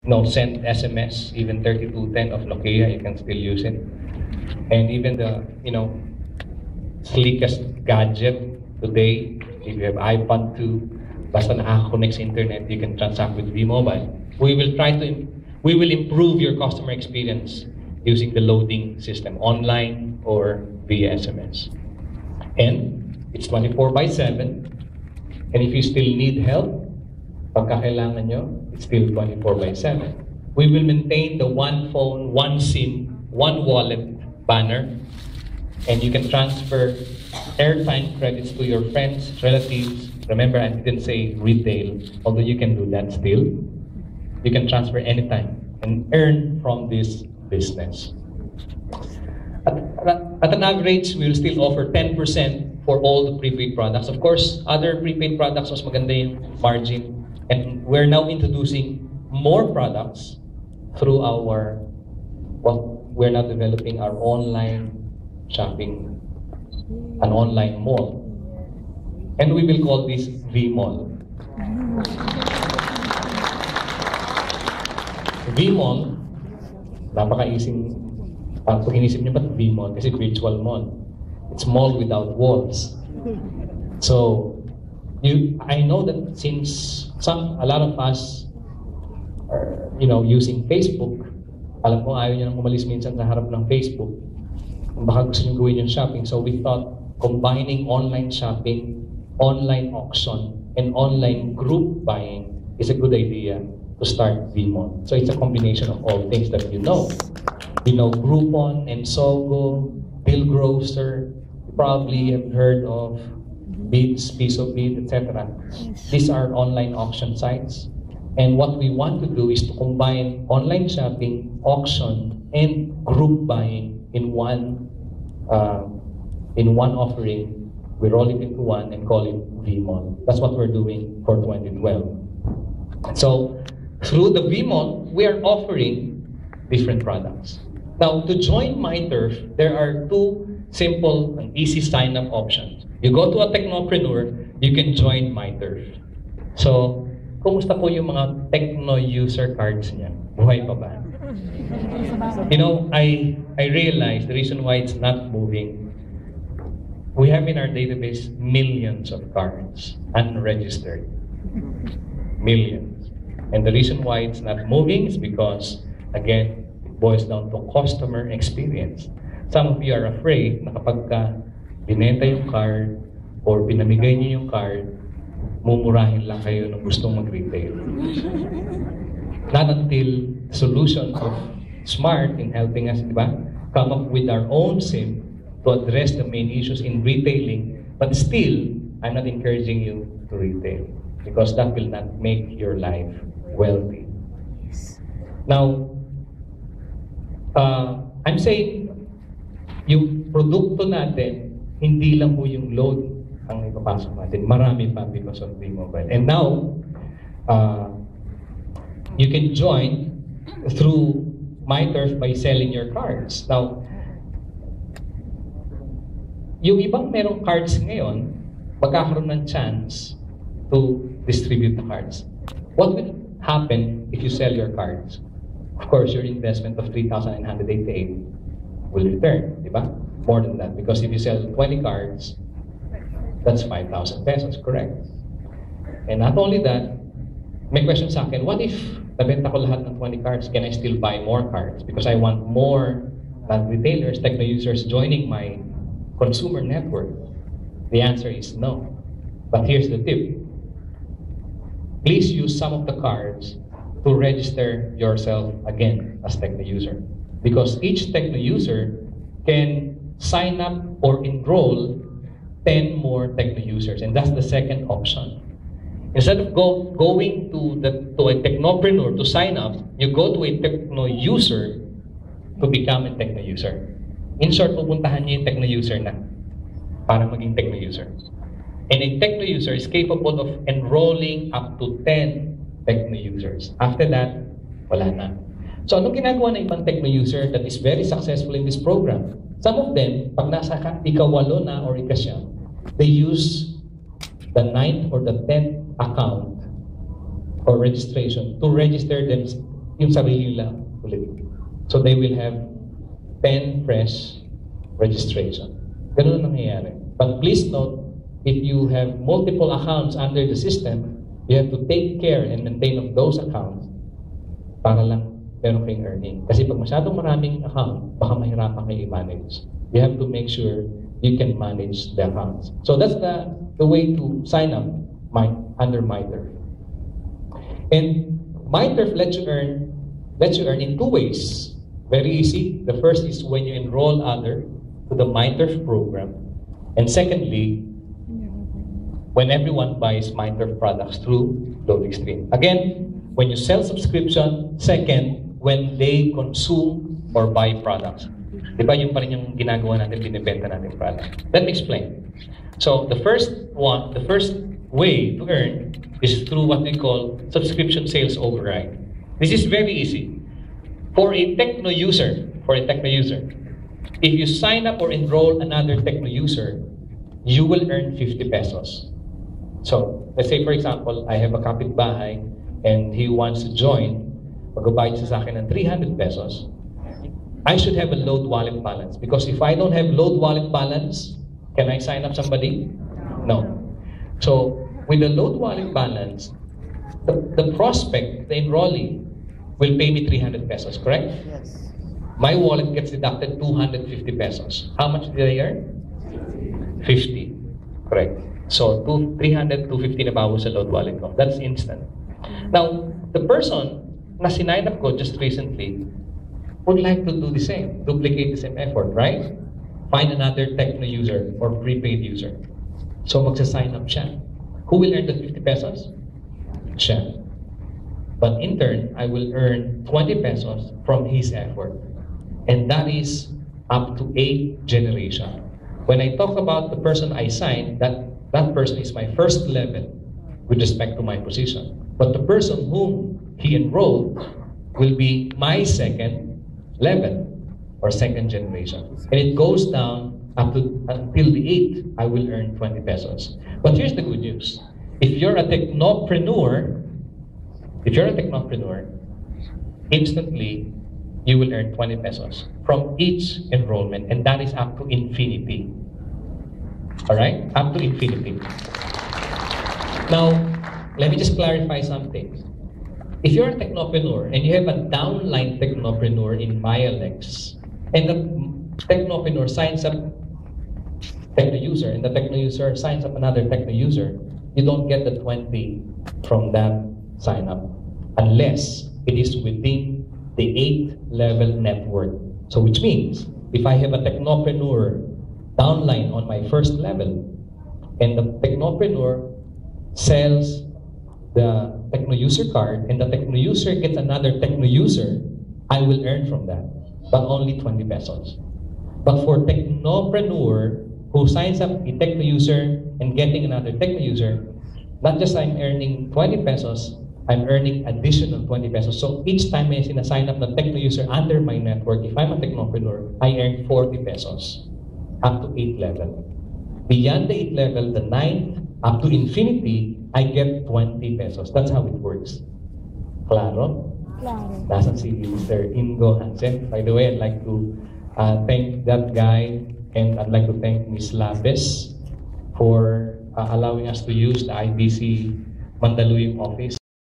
send SMS, even 3210 of Nokia, you can still use it. And even the, sleekest gadget today, if you have iPod 2, basta nakaka-connect sa internet, you can transact with V-Mobile. We will improve your customer experience using the loading system, online or via SMS. And it's 24/7. And if you still need help, pagka kailangan nyo, it's still 24/7. We will maintain the one phone, one SIM, one wallet banner, and you can transfer airtime credits to your friends, relatives. Remember, I didn't say retail, although you can do that still. You can transfer anytime and earn from this business. At an average, we will still offer 10% for all the prepaid products. Of course, other prepaid products, mas maganda yung margin. And we're now introducing more products through we're now developing our online shopping, an online mall. And we will call this V-Mall. V-Mall, napaka-ising, pag inisip nyo ba V-Mall? Kasi virtual mall. It's mall without walls. So, I know that since a lot of us are, using Facebook, alam ko ayaw nyo nang umalis minsan sa harap ng Facebook. Baka gusto nyo gawin yung shopping. So we thought combining online shopping, online auction, and online group buying is a good idea to start V-Mall. So it's a combination of all things that you know. You know Groupon, Ensogo, Bill Grocer, you probably have heard of Bids, Piso Bid, etc. These are online auction sites. And what we want to do is to combine online shopping, auction, and group buying in one offering. We roll it into one and call it V-Mall. That's what we're doing for 2012. So through the V-Mall, we are offering different products. Now, to join MyTurf, there are two simple and easy sign-up options. You go to a technopreneur, you can join MyTurf. So, kumusta po yung mga Techno user cards niya? Buhay pa ba? I realize the reason why it's not moving, we have in our database millions of cards, unregistered. Millions. And the reason why it's not moving is because, again, it boils down to customer experience. Some of you are afraid na kapag binenta yung card or pinamigay niyo yung card, mumurahin lang kayo na gustong mag-retail. Not until solution of Smart in helping us, come up with our own SIM to address the main issues in retailing, but still, I'm not encouraging you to retail because that will not make your life wealthy. Now, I'm saying, yung produkto natin, hindi lang po yung load ang ipapasok natin. Marami pa because of V-Mobile. And now, you can join through MyTurf by selling your cards. Now, yung ibang merong cards ngayon, magkakaroon ng chance to distribute the cards. What will happen if you sell your cards? Of course, your investment of 3,988 will return, di ba? More than that. Because if you sell 20 cards, that's 5,000 pesos, correct? And not only that, may question sa akin, what if nabenta ko lahat ng 20 cards, can I still buy more cards? Because I want more retailers, techno users joining my consumer network. The answer is no. But here's the tip. Please use some of the cards to register yourself again as techno user. Because each techno user can sign up or enroll 10 more techno users, and that's the second option. Instead of going to a technopreneur to sign up, you go to a techno user to become a techno user. In short, pupuntahan niyo yung techno user na para maging techno user. And a techno user is capable of enrolling up to 10 techno users. After that, wala na. So anong ginagawa ng ibang techno user that is very successful in this program? Some of them, pag nasa ika-8 na or ika-9, they use the 9th or the 10th account or registration to register them yung sarili nila ulit. So they will have 10 fresh registration. Ganun ang nangyayari. But please note, if you have multiple accounts under the system, you have to take care and maintain of those accounts para lang meron kayong earning. Kasi pag masyadong maraming account, baka mahirapan kayo i-manage. You have to make sure you can manage the accounts. So that's the way to sign up under MyTurf. And MyTurf lets you earn in two ways. Very easy. The first is when you enroll other to the MyTurf program. And secondly, when everyone buys MyTurf products through LoadingStream. Again, when you sell subscription. Second, when they consume or buy products. Diba yung pa rin yung ginagawa natin, binibenta natin product. Let me explain. So the first way to earn is through what we call subscription sales override. This is very easy. For a Techno user, if you sign up or enroll another Techno user, you will earn 50 pesos. So, let's say for example, I have a kapitbahay and he wants to join, magbabayad siya sa akin ng 300 pesos. I should have a load wallet balance because if I don't have load wallet balance, can I sign up somebody? No. So, with the load wallet balance, the prospect, the enrollee, will pay me 300 pesos, correct? Yes. My wallet gets deducted 250 pesos. How much did I earn? 50. Correct. So, 300, 250 na bawas sa load wallet ko. That's instant. Now, the person na sinign up ko just recently would like to do the same, duplicate the same effort, right? Find another Techno user or prepaid user. So, magsa-sign up siya. Who will earn the 50 pesos? Siya. But in turn, I will earn 20 pesos from his effort. And that is up to 8 generation. When I talk about the person I signed, that person is my first level with respect to my position. But the person whom he enrolled will be my second level or second generation. And it goes down up to until the 8th, I will earn 20 pesos. But here's the good news. If you're a technopreneur, instantly you will earn 20 pesos from each enrollment, and that is up to infinity. Alright? Up to infinity. Now, let me just clarify something. If you're a technopreneur and you have a downline technopreneur in MyAlex, and the technopreneur signs up Techno user, and the Techno user signs up another Techno user, you don't get the 20 from that sign up unless it is within the 8th level network. So which means if I have a technopreneur downline on my first level and the technopreneur sells the Techno user card and the Techno user gets another Techno user, I will earn from that, but only 20 pesos. But for technopreneur who signs up a Techno user and getting another Techno user, not just I'm earning 20 pesos, I'm earning additional 20 pesos. So each time I sign up the Techno user under my network, if I'm a technopreneur, I earn 40 pesos up to 8th level. Beyond the 8th level, the 9th, up to infinity, I get 20 pesos. That's how it works. Claro? Claro. Nasan si Mr. Ingo Hansen. By the way, I'd like to thank that guy, and I'd like to thank Ms. Labes for allowing us to use the IBC Mandaluyong office.